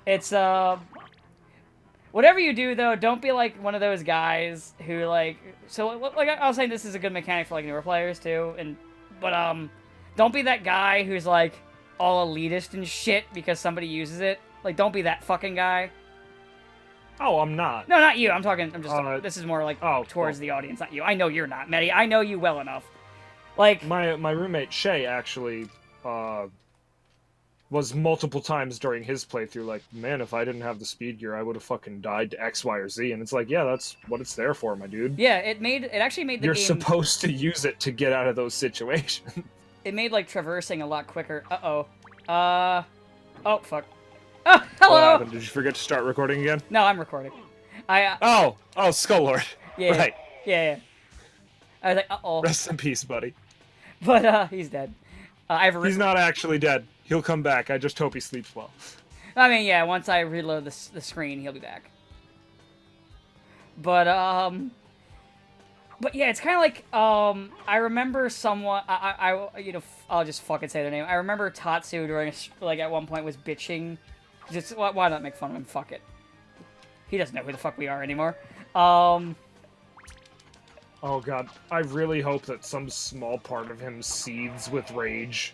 It's whatever you do though, don't be like one of those guys who like. So like I was saying, this is a good mechanic for like newer players too, but don't be that guy who's like all elitist and shit because somebody uses it. Like, don't be that fucking guy. Oh, I'm not. No, not you. I'm just. This is more like towards the audience, not you. I know you're not, Medi. I know you well enough. Like my roommate Shay actually was multiple times during his playthrough like, man, if I didn't have the speed gear, I would have fucking died to X, Y, or Z. And it's like, yeah, that's what it's there for, my dude. Yeah, it actually made the You're game... supposed to use it to get out of those situations. It made like traversing a lot quicker. Oh, fuck. Oh, hello! What happened? Did you forget to start recording again? No, I'm recording. Oh, Skull Lord. Yeah. Right. Yeah. I was like, uh-oh. Rest in peace, buddy. But, he's dead. He's not actually dead. He'll come back. I just hope he sleeps well. I mean, yeah, once I reload the screen, he'll be back. But yeah, it's kind of like, I remember someone, I'll just fucking say their name. I remember Tatsu during, like, at one point was bitching. Just, why not make fun of him? Fuck it. He doesn't know who the fuck we are anymore. Oh god, I really hope that some small part of him seethes with rage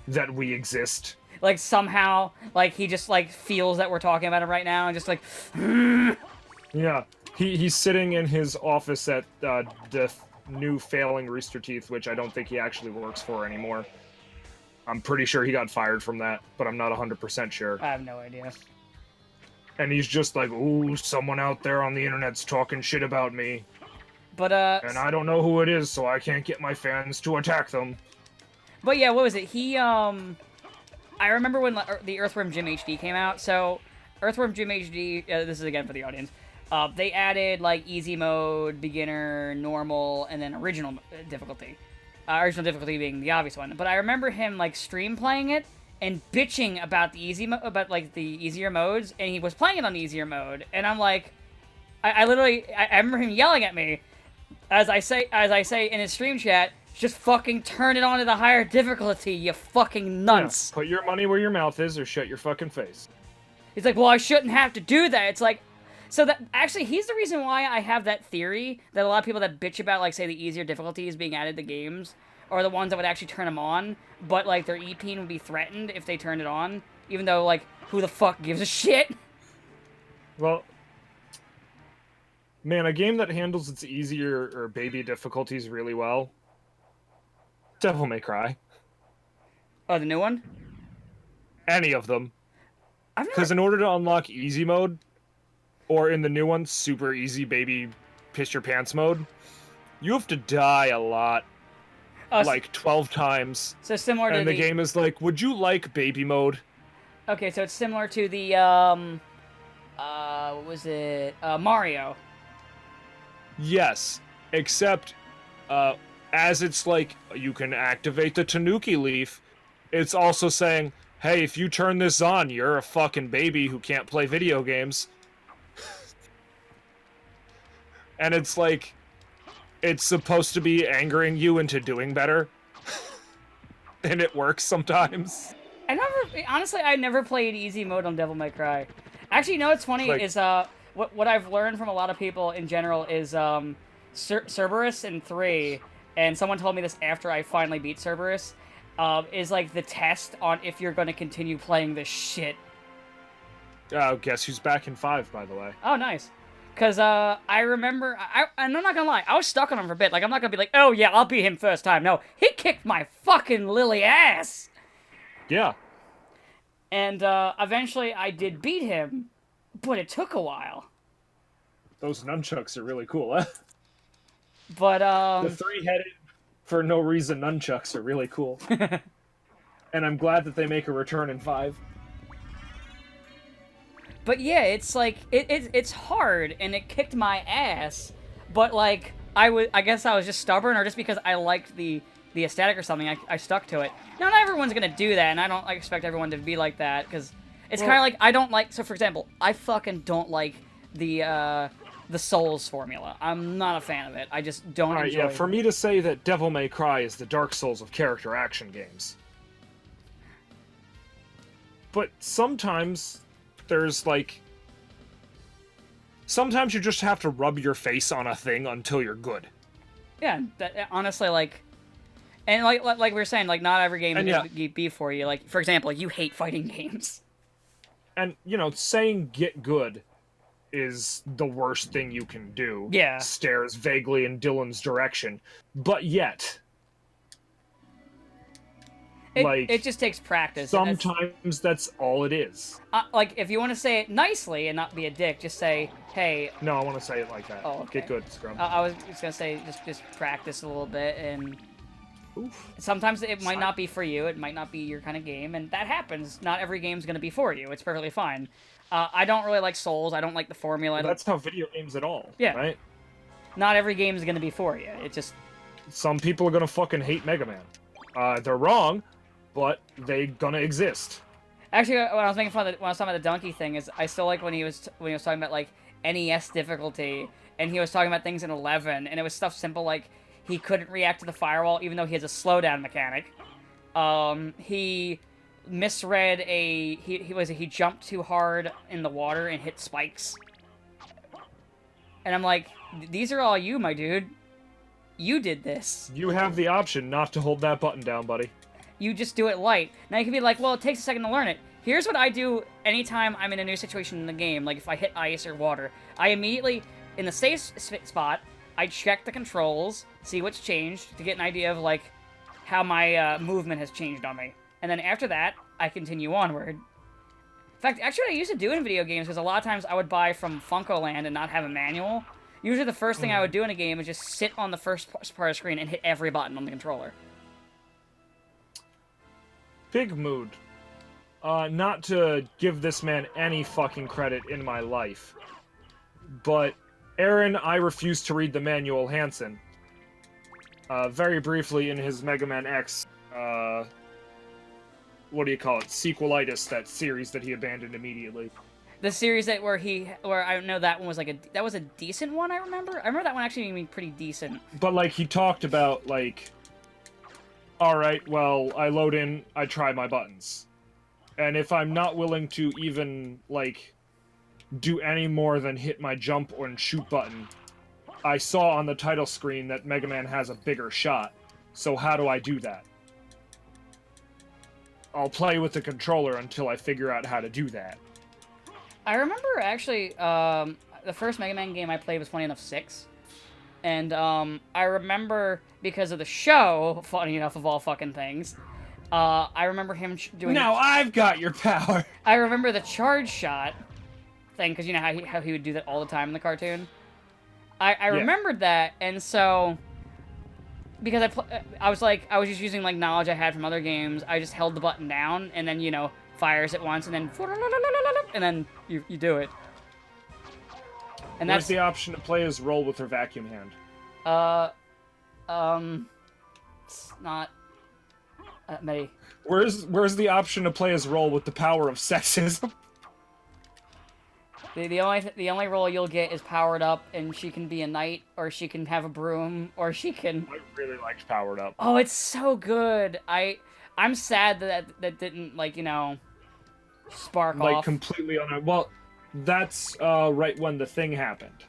that we exist. Like, somehow, like, he just, like, feels that we're talking about him right now, and just, like... Yeah, he's sitting in his office at the new failing Rooster Teeth, which I don't think he actually works for anymore. I'm pretty sure he got fired from that, but I'm not 100% sure. I have no idea. And he's just like, ooh, someone out there on the internet's talking shit about me. But, and I don't know who it is, so I can't get my fans to attack them. But yeah, what was it? I remember when the Earthworm Jim HD came out, so Earthworm Jim HD, this is again for the audience, they added, like, easy mode, beginner, normal, and then original difficulty. Original difficulty being the obvious one. But I remember him, like, stream playing it, and bitching about the the easier modes, and he was playing it on the easier mode, and I'm like, I remember him yelling at me, as I say in his stream chat, just fucking turn it on to the higher difficulty, you fucking nuts. Yeah, put your money where your mouth is, or shut your fucking face. He's like, well, I shouldn't have to do that. It's like, so that, actually, he's the reason why I have that theory that a lot of people that bitch about, like, say, the easier difficulties being added to games, are the ones that would actually turn them on, but, like, their EP would be threatened if they turned it on, even though, like, who the fuck gives a shit? Well, man, a game that handles its easier or baby difficulties really well, Devil May Cry. Oh, the new one? Any of them. Because in order to unlock easy mode, or in the new one, super easy baby piss your pants mode, you have to die a lot. Like 12 times. So similar to and the game is like, would you like baby mode? Okay, so it's similar to the, what was it? Mario. Yes, except, as it's like, you can activate the Tanuki leaf, it's also saying, hey, if you turn this on, you're a fucking baby who can't play video games. And it's like, it's supposed to be angering you into doing better. And it works sometimes. Honestly, I never played easy mode on Devil May Cry. Actually, you know what's funny is, what I've learned from a lot of people in general is, Cerberus in 3, and someone told me this after I finally beat Cerberus, is like the test on if you're going to continue playing this shit. Guess who's back in 5, by the way. Oh, nice. Because, I remember, and I'm not gonna lie, I was stuck on him for a bit. Like, I'm not gonna be like, oh yeah, I'll beat him first time. No, he kicked my fucking lily ass! Yeah. And, eventually I did beat him, but it took a while. Those nunchucks are really cool, huh? But, the three-headed, for no reason, nunchucks are really cool. And I'm glad that they make a return in 5. But yeah, it's like, it's hard, and it kicked my ass, but like, I guess I was just stubborn, or just because I liked the aesthetic or something, I stuck to it. Now, not everyone's gonna do that, and I don't expect everyone to be like that, because it's kind of like, I don't like, so for example, I fucking don't like the Souls formula. I'm not a fan of it. I just don't enjoy it. Yeah, for me to say that Devil May Cry is the Dark Souls of character action games. But sometimes there's like sometimes you just have to rub your face on a thing until you're good. Yeah, that, honestly, like, and like we were saying, like, not every game is going to be for you. Like, for example, like, you hate fighting games. And, you know, saying get good is the worst thing you can do. Yeah. Stares vaguely in Dylan's direction. But yet... It just takes practice. Sometimes that's all it is. Like, if you want to say it nicely and not be a dick, just say, hey... No, I want to say it like that. Oh, okay. Get good, Scrum. I was just going to say, just practice a little bit, and... Oof. Sometimes it might not be for you, it might not be your kind of game, and that happens. Not every game's going to be for you. It's perfectly fine. I don't really like Souls, I don't like the formula. That's how video games at all, yeah. Right? Not every game is going to be for you. It just... Some people are going to fucking hate Mega Man. They're wrong, but they gonna exist. Actually, when I was making fun of when I was talking about the donkey thing, is I still like when he was talking about like NES difficulty, and he was talking about things in 11, and it was stuff simple like he couldn't react to the firewall even though he has a slowdown mechanic. He misread he jumped too hard in the water and hit spikes. And I'm like, these are all you, my dude. You did this. You have the option not to hold that button down, buddy. You just do it light. Now you can be like, well, it takes a second to learn it. Here's what I do anytime I'm in a new situation in the game, like if I hit ice or water. I immediately, in the safe spot, I check the controls, see what's changed, to get an idea of, like, how my movement has changed on me. And then after that, I continue onward. In fact, actually what I used to do in video games, because a lot of times I would buy from Funko-Land and not have a manual. Usually the first thing I would do in a game is just sit on the first part of the screen and hit every button on the controller. Big mood. Not to give this man any fucking credit in my life, but Aaron, I refuse to read the manual Hansen. Very briefly in his Mega Man X, what do you call it? Sequelitis, that series that he abandoned immediately. The series where I know that one was like that was a decent one, I remember. I remember that one actually being pretty decent. But like he talked about like, alright, well, I load in, I try my buttons. And if I'm not willing to even, like, do any more than hit my jump or shoot button, I saw on the title screen that Mega Man has a bigger shot. So how do I do that? I'll play with the controller until I figure out how to do that. I remember, actually, the first Mega Man game I played was, funny enough, 6. And, I remember, because of the show, funny enough, of all fucking things, I remember him doing... Now I've got your power! I remember the charge shot thing, because you know how he would do that all the time in the cartoon? I remembered that, and so... Because I was just using, like, knowledge I had from other games, I just held the button down, and then, you know, fires it once, and then... And then you do it. And Where's the option to play as roll with her vacuum hand? It's not... Maybe. Where's the option to play as roll with the power of sexism? The only role you'll get is powered up, and she can be a knight, or she can have a broom, or she can... I really liked powered up. Oh, it's so good. I'm sad that didn't, like, you know, spark off. Like, completely on a... Well, that's right when the thing happened.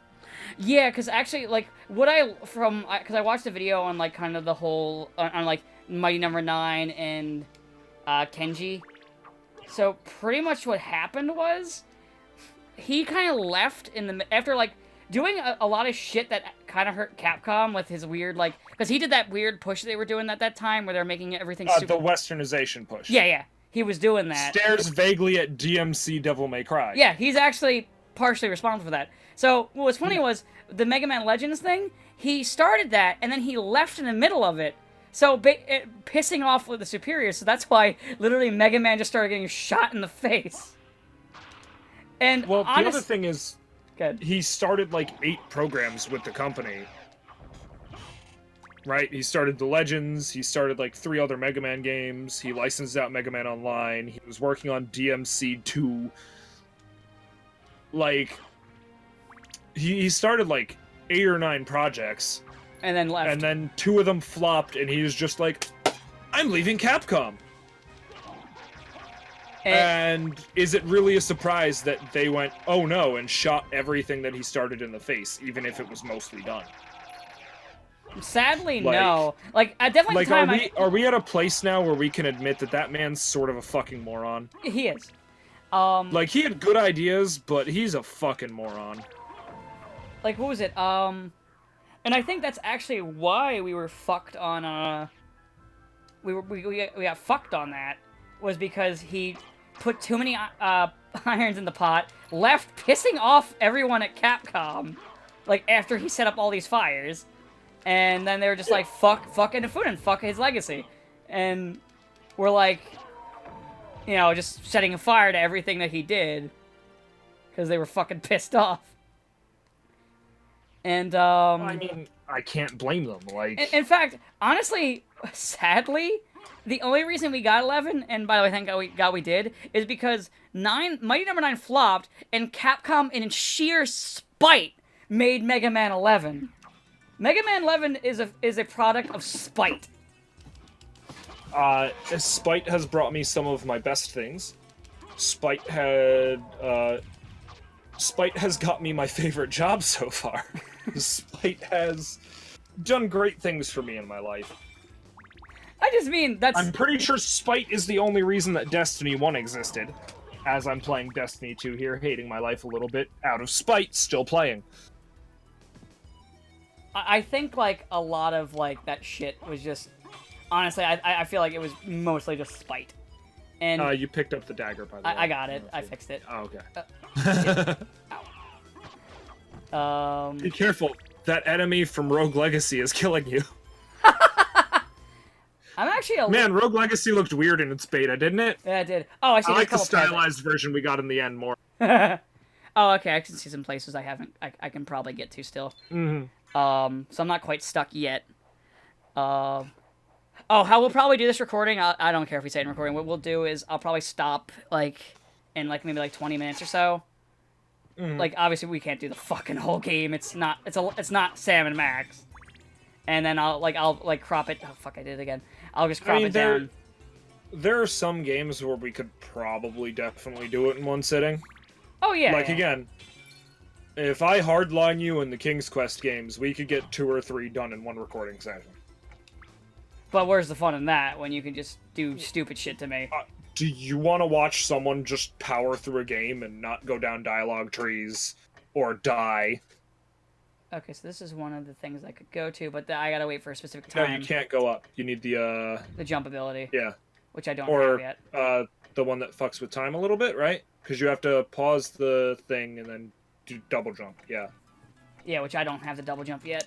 Yeah, because actually, like, because I watched the video on, like, kind of the whole, on like, Mighty Number 9 and Kenji. So, pretty much what happened was, he kind of left after, like, doing a lot of shit that kind of hurt Capcom with his weird, like, because he did that weird push they were doing at that time where they're making everything super... The westernization push. Yeah. He was doing that. Stares vaguely at DMC Devil May Cry. Yeah, he's actually partially responsible for that. So, what was funny was, the Mega Man Legends thing, he started that, and then he left in the middle of it. So, pissing off with the superiors, so that's why, literally, Mega Man just started getting shot in the face. And, well, the other thing is, good. He started, like, 8 programs with the company. Right? He started the Legends, he started, like, 3 other Mega Man games, he licensed out Mega Man Online, he was working on DMC 2. Like, he started, like, 8 or 9 projects. And then left. And then 2 of them flopped, and he was just like, I'm leaving Capcom. And is it really a surprise that they went, oh no, and shot everything that he started in the face, even if it was mostly done? Sadly, no. Like, at definitely the time, are we at a place now where we can admit that that man's sort of a fucking moron? He is. Like, he had good ideas, but he's a fucking moron. Like, what was it? And I think that's actually why we were fucked on, we got fucked on that, was because he put too many, irons in the pot, left pissing off everyone at Capcom, like, after he set up all these fires. And then they were just like, fuck Inafune, fuck his legacy. And we're like, you know, just setting a fire to everything that he did. Because they were fucking pissed off. And, I mean, I can't blame them, like... In fact, honestly, sadly, the only reason we got 11, and by the way, thank God we did, is because Mighty Number 9 flopped, and Capcom, in sheer spite, made Mega Man 11. Mega Man 11 is a product of spite. Spite has brought me some of my best things. Spite has got me my favorite job so far. Spite has done great things for me in my life. I just mean, I'm pretty sure spite is the only reason that Destiny 1 existed. As I'm playing Destiny 2 here, hating my life a little bit, out of spite, still playing. I think, like, a lot of, like, that shit was just... Honestly, I feel like it was mostly just spite. And you picked up the dagger, by the way. I got it. I fixed it. Oh, okay. Be careful. That enemy from Rogue Legacy is killing you. I'm actually Man, Rogue Legacy looked weird in its beta, didn't it? Yeah, it did. Oh, I see. I like the stylized version we got in the end more. Oh, okay. I can see some places I haven't. I can probably get to still. Mm-hmm. So I'm not quite stuck yet. Oh, how we'll probably do this recording, I don't care if we say it in recording, what we'll do is I'll probably stop, like, in, like, maybe, like, 20 minutes or so. Mm. Like, obviously we can't do the fucking whole game, it's not Sam and Max. And then I'll crop it, oh, fuck, I did it again. I'll just crop it down. There are some games where we could probably definitely do it in one sitting. Oh, yeah. Like, again, if I hardline you in the King's Quest games, we could get 2 or 3 done in one recording session. But where's the fun in that when you can just do stupid shit to me? Do you want to watch someone just power through a game and not go down dialogue trees or die? Okay, so this is one of the things I could go to, but I gotta wait for a specific time. No, you can't go up. You need the jump ability. Yeah. Which I don't have yet. Or the one that fucks with time a little bit, right? Because you have to pause the thing and then do double jump, yeah. Yeah, which I don't have the double jump yet.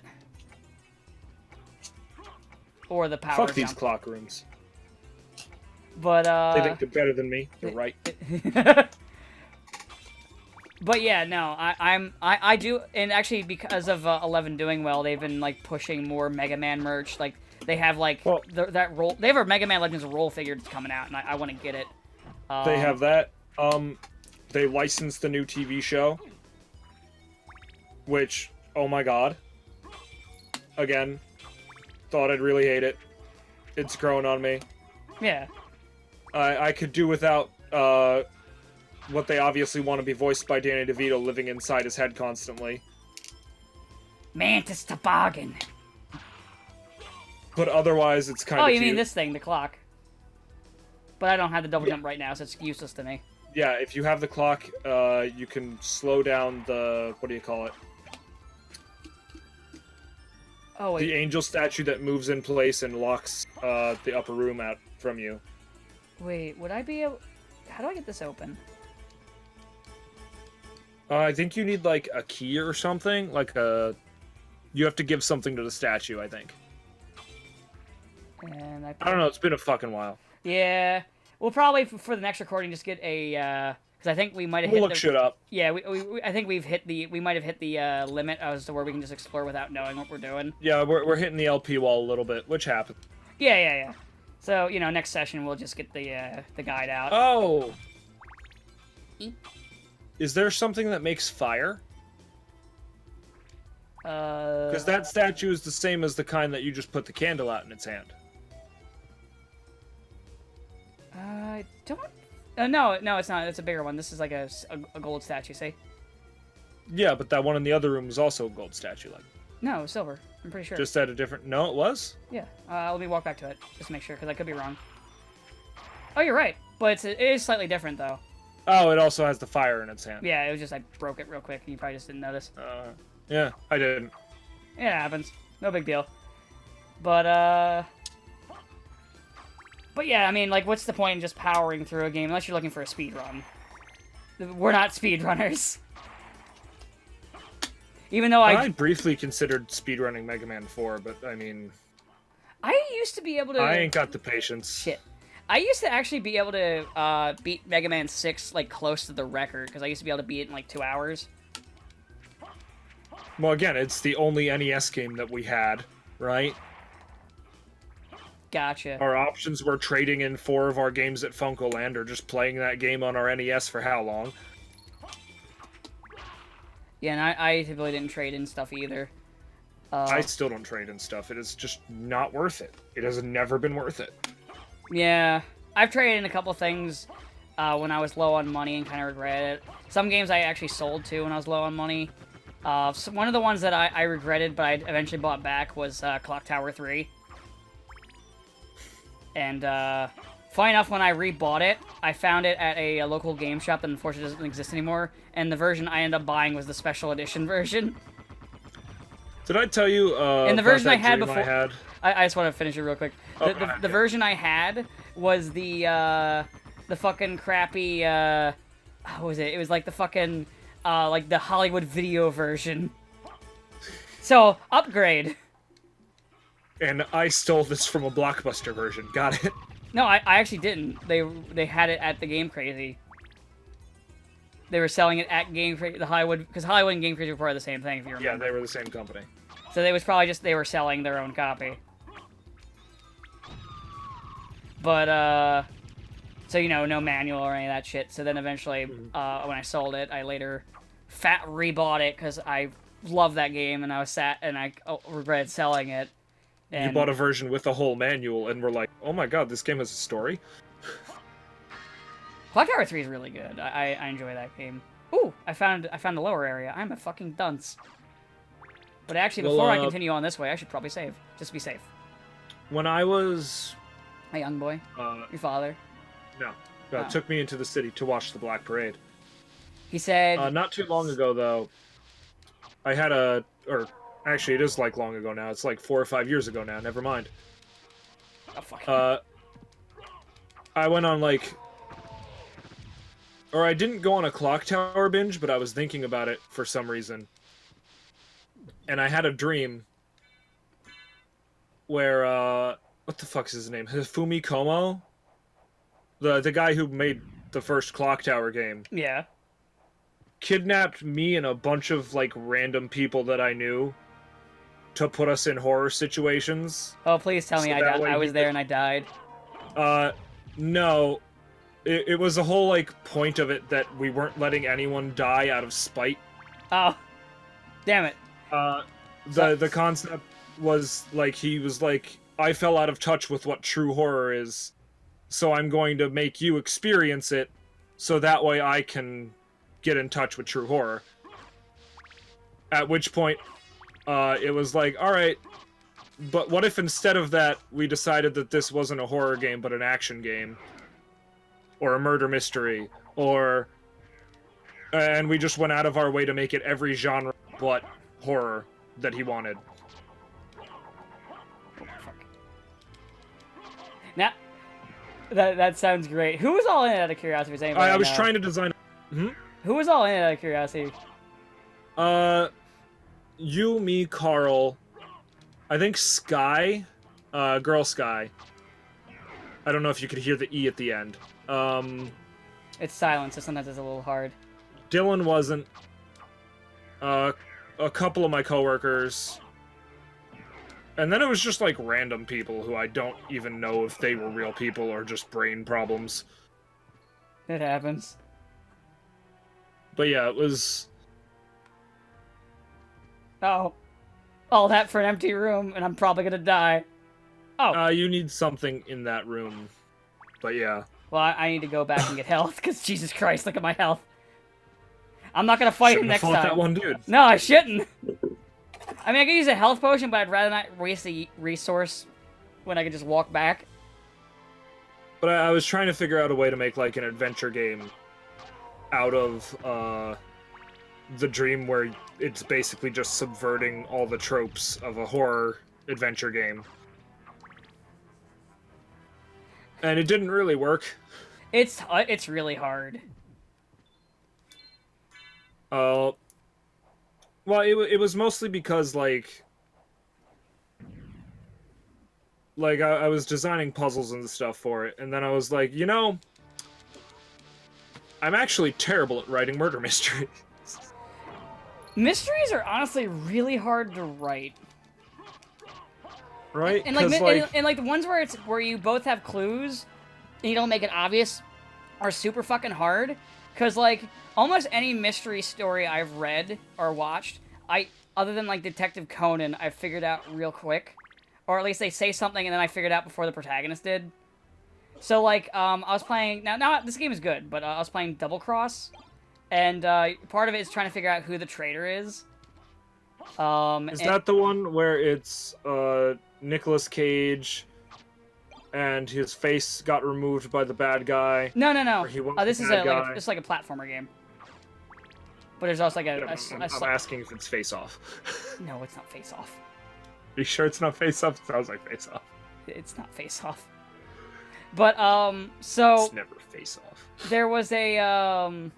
Or the power Fuck jump. these clock rooms. But, They think they're better than me. You're right. But yeah, no, I do, and actually because of 11 doing well, they've been, like, pushing more Mega Man merch. Like, they have, like, that roll, they have a Mega Man Legends roll figure that's coming out, and I want to get it. They have that. They licensed the new TV show. Which, oh my god. Again, thought I'd really hate it. It's growing on me. Yeah. I could do without, what they obviously want to be voiced by Danny DeVito living inside his head constantly. Mantis Toboggan. But otherwise, it's kind of Oh, you mean this thing, the clock. But I don't have the double jump right now, so it's useless to me. Yeah, if you have the clock, you can slow down the... what do you call it? Oh, wait. The angel statue that moves in place and locks the upper room out from you. Wait, would I be able... How do I get this open? I think you need, like, a key or something. Like, a... You have to give something to the statue, I think. And I don't know, it's been a fucking while. Yeah. We'll probably, for the next recording, just get a, because I think we might have hit We'll look shit up. Yeah, I think we might have hit the limit as to where we can just explore without knowing what we're doing. Yeah, we're hitting the LP wall a little bit, which happens. Yeah. So, you know, next session we'll just get the guide out. Oh! Is there something that makes fire? Because that statue is the same as the kind that you just put the candle out in its hand. I don't No, no, it's not. It's a bigger one. This is like a gold statue, see? Yeah, but that one in the other room was also a gold statue, like. No, it was silver. I'm pretty sure. Just at a different... No, it was? Yeah. Let me walk back to it, just to make sure, because I could be wrong. Oh, you're right. But it is slightly different, though. Oh, it also has the fire in its hand. Yeah, it was just I broke it real quick, and you probably just didn't notice. Yeah, I didn't. Yeah, it happens. No big deal. But yeah, I mean, like, what's the point in just powering through a game unless you're looking for a speed run? We're not speedrunners. Even though I briefly considered speedrunning Mega Man 4, but I mean... I used to be able to... I ain't got the patience. Shit. I used to actually be able to beat Mega Man 6, like, close to the record, because I used to be able to beat it in, like, 2 hours. Well, again, it's the only NES game that we had, right? Gotcha. Our options were trading in 4 of our games at FuncoLand, or just playing that game on our NES for how long? Yeah, and I typically didn't trade in stuff either. I still don't trade in stuff. It is just not worth it. It has never been worth it. Yeah, I've traded in a couple things when I was low on money and kind of regret it. Some games I actually sold to when I was low on money. So one of the ones that I regretted, but I eventually bought back, was Clock Tower 3. And funny enough, when I rebought it, I found it at a local game shop that unfortunately doesn't exist anymore. And the version I ended up buying was the special edition version. Did I tell you and the version I had before? I just want to finish it real quick. The version I had was the fucking crappy. What was it? It was like the fucking like the Hollywood video version. So upgrade. And I stole this from a Blockbuster version. Got it? No, I actually didn't. They had it at the Game Crazy. They were selling it at Game Crazy, the Hollywood, because Hollywood and Game Crazy were probably the same thing, if you remember. Yeah, they were the same company. So they was probably just, they were selling their own copy. But, so, you know, no manual or any of that shit. So then eventually, when I sold it, I later rebought it, because I love that game, and I was sad, and I regretted selling it. And you bought a version with a whole manual, and were like, oh my god, this game has a story? Clock Tower 3 is really good. I enjoy that game. Ooh, I found the lower area. I'm a fucking dunce. But actually, before I continue on this way, I should probably save. Just to be safe. When I was... A young boy? Your father? No. It took me into the city to watch the Black Parade. He said... not too long ago, though, I had a... Or, actually, it is, like, long ago now. It's, like, 4 or 5 years ago now. Never mind. Oh, fuck. I went on, like... Or I didn't go on a Clock Tower binge, but I was thinking about it for some reason. And I had a dream where, what the fuck's his name? Hifumi Komo? The guy who made the first Clock Tower game. Yeah. Kidnapped me and a bunch of, like, random people that I knew to put us in horror situations. Oh, please tell me I was there and I died. No. It was a whole, like, point of it that we weren't letting anyone die out of spite. Oh. Damn it. The concept was, like, he was like, I fell out of touch with what true horror is, so I'm going to make you experience it, so that way I can get in touch with true horror. At which point, it was like, alright, but what if instead of that, we decided that this wasn't a horror game, but an action game? Or a murder mystery, or... And we just went out of our way to make it every genre but horror that he wanted. Now, that sounds great. Who was all in it out of curiosity? I was trying to design... Who was all in it out of curiosity? You, me, Carl, I think Sky, Girl Sky. I don't know if you could hear the E at the end. It's silent, so sometimes it's a little hard. Dylan wasn't. A couple of my coworkers. And then it was just, like, random people who I don't even know if they were real people or just brain problems. It happens. But yeah, it was... Oh. All that for an empty room, and I'm probably gonna die. Oh. You need something in that room. But yeah. Well, I need to go back and get health, because Jesus Christ, look at my health. I'm not gonna fight him next time. That one dude. No, I shouldn't. I mean, I could use a health potion, but I'd rather not waste a resource when I could just walk back. But I was trying to figure out a way to make, like, an adventure game out of, the dream where it's basically just subverting all the tropes of a horror adventure game. And it didn't really work. It's really hard. Well, it was mostly because, like I was designing puzzles and stuff for it, and then I was like, you know, I'm actually terrible at writing murder mysteries. Mysteries are honestly really hard to write. Right? And like the ones where you both have clues and you don't make it obvious are super fucking hard. Cause like almost any mystery story I've read or watched, other than like Detective Conan, I figured out real quick. Or at least they say something and then I figured out before the protagonist did. So like I was playing now this game is good, but I was playing Double Cross. And part of it is trying to figure out who the traitor is. Is that the one where it's Nicolas Cage and his face got removed by the bad guy? No. This is like a platformer game. But there's also like I'm asking if it's Face Off. No, it's not Face Off. Are you sure it's not Face Off? It sounds like Face Off. It's not Face Off. But so it's never Face Off. There was a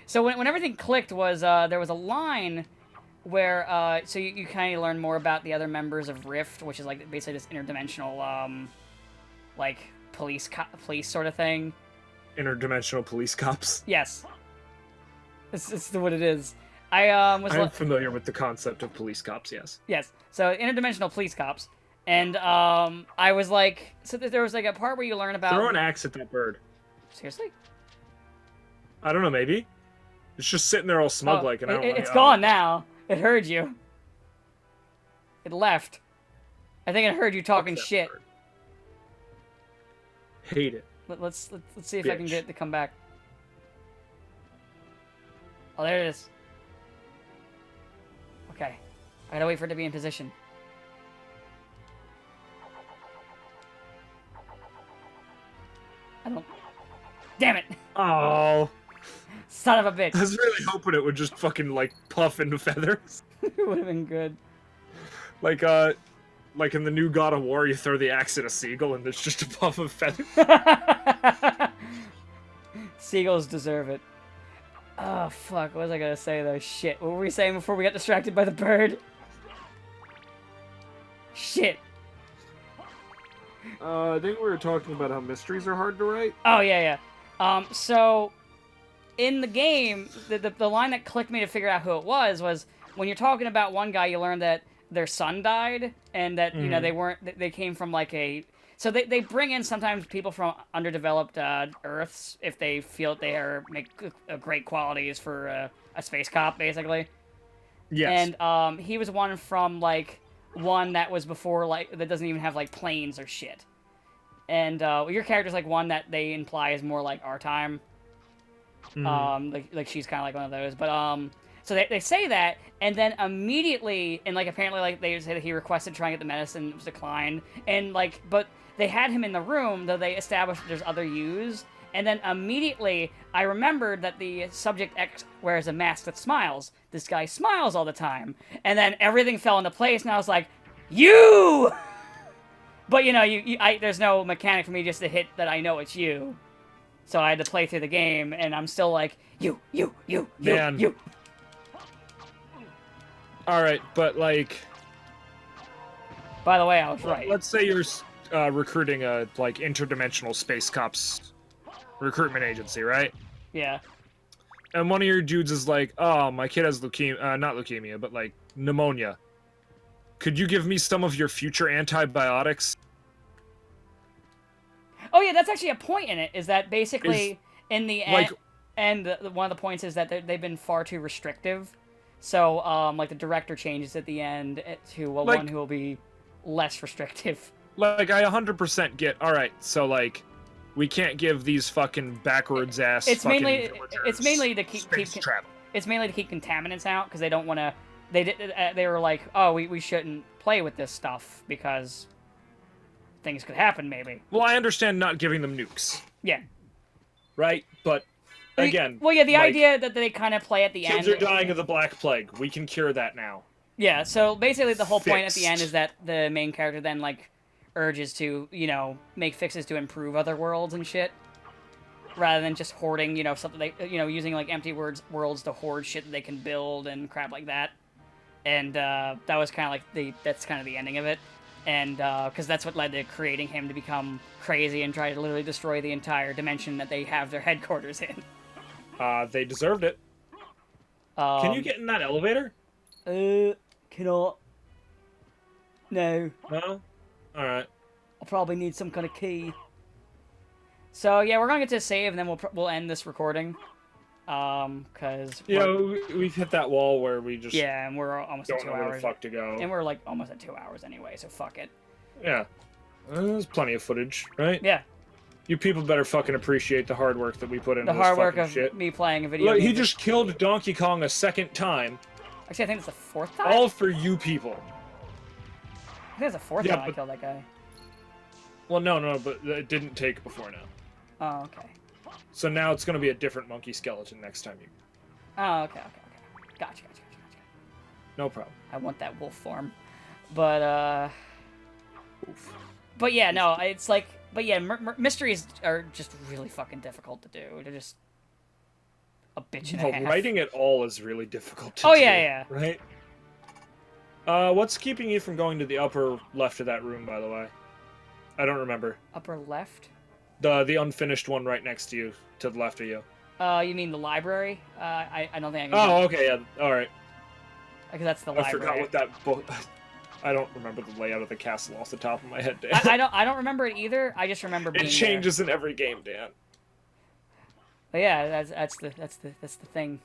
so when everything clicked was there was a line where so you kind of learn more about the other members of Rift, which is like basically this interdimensional like police sort of thing. Interdimensional police cops. Yes, it's what it is. I'm familiar with the concept of police cops. Yes. Yes. So interdimensional police cops, and I was like, so there was like a part where you learn about. Throw an axe at that bird. Seriously? I don't know. Maybe. It's just sitting there all smug like, and I don't it's gone now. It heard you. It left. I think it heard you talking shit. Bird? Hate it. Let's see if I can get it to come back. Oh, there it is. Okay. I gotta wait for it to be in position. I don't... Damn it! Oh. Son of a bitch. I was really hoping it would just fucking, like, puff into feathers. It would have been good. Like in the new God of War, you throw the axe at a seagull and there's just a puff of feathers. Seagulls deserve it. Oh, fuck. What was I gonna say, though? Shit. What were we saying before we got distracted by the bird? Shit. I think we were talking about how mysteries are hard to write. Oh, yeah. So, in the game, the line that clicked me to figure out who it was when you're talking about one guy, you learn that their son died, and that, you know, they came from, like, so they bring in sometimes people from underdeveloped Earths if they feel that they make great qualities for a space cop, basically. Yes. And he was one from, like, one that was before, like, that doesn't even have, like, planes or shit. And your character's, like, one that they imply is more like our time. Like she's kind of like one of those. But, so they say that, and then immediately, and, like, apparently, like, they say that he requested trying to get the medicine, it was declined. And, like, but they had him in the room, though they established there's other U's. And then immediately, I remembered that the Subject X wears a mask that smiles. This guy smiles all the time. And then everything fell into place, and I was like, you! But, you know, there's no mechanic for me just to hit that I know it's you. So I had to play through the game, and I'm still like, you. Alright, but, like... By the way, I was right. Let's say you're recruiting a, like, interdimensional space cops recruitment agency, right? Yeah. And one of your dudes is like, oh, my kid has leukemia, not leukemia, but, like, pneumonia. Could you give me some of your future antibiotics? Oh, yeah, that's actually a point in it, is that basically, in the end, one of the points is that they've been far too restrictive. So, like, the director changes at the end to one who will be less restrictive. Like, I 100% get, alright, so, like, we can't give these fucking backwards ass. It's fucking mainly villagers to keep space travel. it's mainly to keep contaminants out because they don't want to. They were like, oh, we shouldn't play with this stuff because things could happen maybe. Well, I understand not giving them nukes. Yeah. Right, but again. Well, yeah, the idea that they kind of play at the end. Kids are dying of the Black Plague. We can cure that now. Yeah. So basically, the whole point at the Fixed. end is that the main character then like urges to make fixes to improve other worlds and shit. Rather than just hoarding, something they, using like empty worlds to hoard shit that they can build and crap like that. And that was kind of like that's kind of the ending of it. And because that's what led to creating him to become crazy and try to literally destroy the entire dimension that they have their headquarters in. They deserved it. Can you get in that elevator? Cannot. No. No? Alright. I'll probably need some kind of key. So yeah, we're gonna get to save, and then we'll end this recording. Cause we've hit that wall where we just and we're almost at 2 don't know where hours. the fuck to go. And we're like almost at 2 hours anyway, so fuck it. Yeah, there's plenty of footage, right? Yeah. You people better fucking appreciate the hard work that we put into The this hard work fucking of shit. me playing a video Look, game. he just killed Donkey Kong a second time. Actually, I think it's the fourth time. All for you people. I think it's the fourth time I killed that guy. Well, no, but it didn't take before now. Oh, okay. So now it's gonna be a different monkey skeleton next time you. Oh, okay. Gotcha. No problem. I want that wolf form, but Oof. But yeah, no, it's like, but yeah, mysteries are just really fucking difficult to do. They're just a bitch and a half. Writing it all is really difficult to Oh do. yeah. Right. What's keeping you from going to the upper left of that room, by the way? I don't remember. Upper left? The unfinished one right next to you, to the left of you. You mean the library? I don't think I can. Oh, okay, yeah, all right. Because that's the I library. forgot what that book. I don't remember the layout of the castle off the top of my head, Dan. I don't remember it either. I just remember being It changes in every game, Dan. But yeah, that's the thing.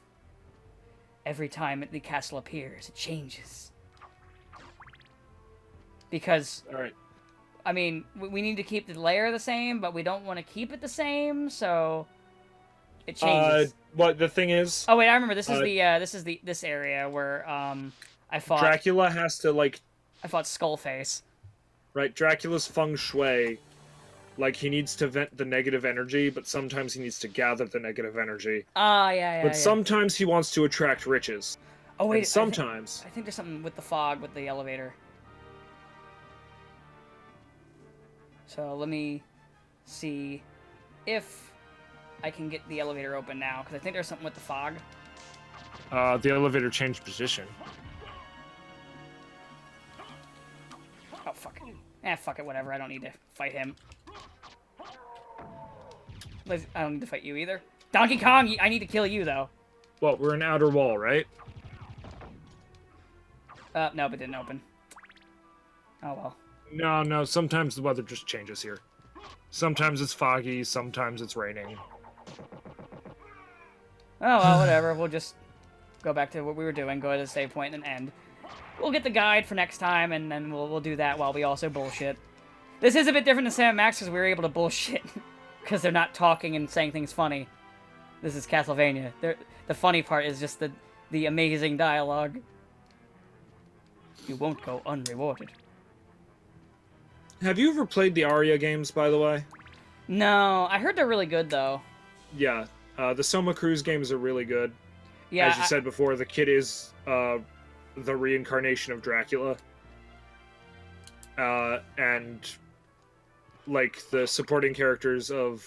Every time the castle appears, it changes. Because All right. I mean, we need to keep the layer the same, but we don't want to keep it the same, so it changes. What the thing is? Oh wait, I remember. This is this area where I fought Dracula has to I fought Skullface. Right, Dracula's feng shui, he needs to vent the negative energy, but sometimes he needs to gather the negative energy. Yeah. But sometimes he wants to attract riches. Oh wait, and sometimes I think there's something with the fog with the elevator. So let me see if I can get the elevator open now, because I think there's something with the fog. the elevator changed position. Oh, fuck it. Fuck it, whatever. I don't need to fight him. I don't need to fight you either. Donkey Kong, I need to kill you, though. Well, we're in outer wall, right? Nope, it didn't open. Oh, well. No, sometimes the weather just changes here. Sometimes it's foggy, sometimes it's raining. Oh, well, whatever. We'll just go back to what we were doing, go to the save point and end. We'll get the guide for next time, and then we'll do that while we also bullshit. This is a bit different than Sam Max, because we were able to bullshit. Because they're not talking and saying things funny. This is Castlevania. The funny part is just the amazing dialogue. You won't go unrewarded. Have you ever played the Aria games, by the way? No, I heard they're really good, though. Yeah, the Soma Cruz games are really good. Yeah, As you said before, the kid is the reincarnation of Dracula. And the supporting characters of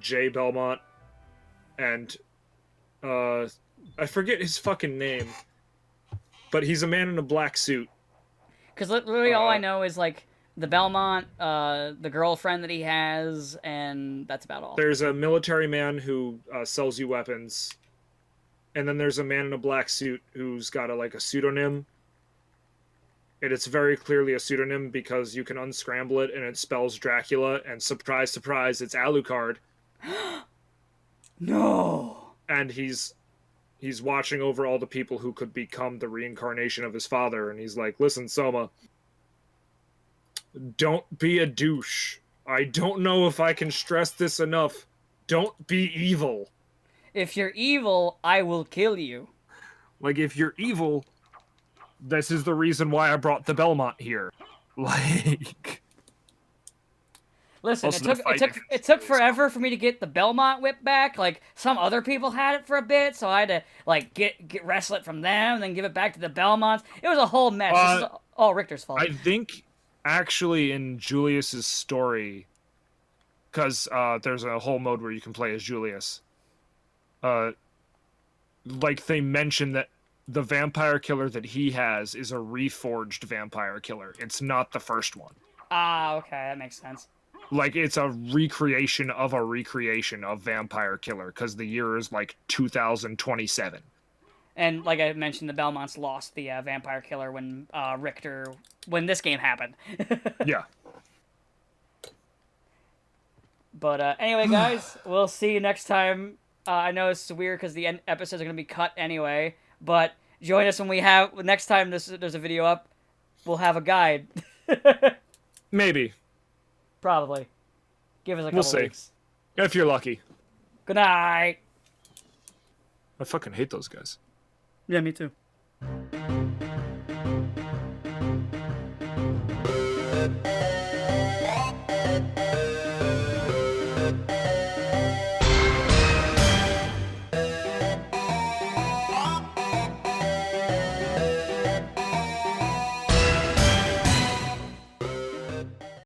Jay Belmont and I forget his fucking name, but he's a man in a black suit. Because literally all I know is the Belmont, the girlfriend that he has, and that's about all. There's a military man who sells you weapons, and then there's a man in a black suit who's got a pseudonym. And it's very clearly a pseudonym because you can unscramble it and it spells Dracula, and surprise, surprise, it's Alucard. No! And he's watching over all the people who could become the reincarnation of his father, and he's like, listen, Soma, don't be a douche. I don't know if I can stress this enough. Don't be evil. If you're evil, I will kill you. Like, if you're evil, this is the reason why I brought the Belmont here. Like... Listen, Also, it took forever for me to get the Belmont whip back. Like, some other people had it for a bit, so I had to, like, wrestle it from them, and then give it back to the Belmonts. It was a whole mess. This is all Richter's fault. I think, actually, in Julius's story, because there's a whole mode where you can play as Julius, like, they mention that the vampire killer that he has is a reforged vampire killer. It's not the first one. Ah, okay, that makes sense. Like, it's a recreation of vampire killer, because the year is, like, 2027. And, like I mentioned, the Belmonts lost the vampire killer when when this game happened. Yeah. But, anyway, guys, we'll see you next time. I know it's weird because the episodes are going to be cut anyway, but join us when next time there's a video up, we'll have a guide. Maybe. Probably. Give us a couple weeks. If you're lucky. Good night. I fucking hate those guys. Yeah, me too.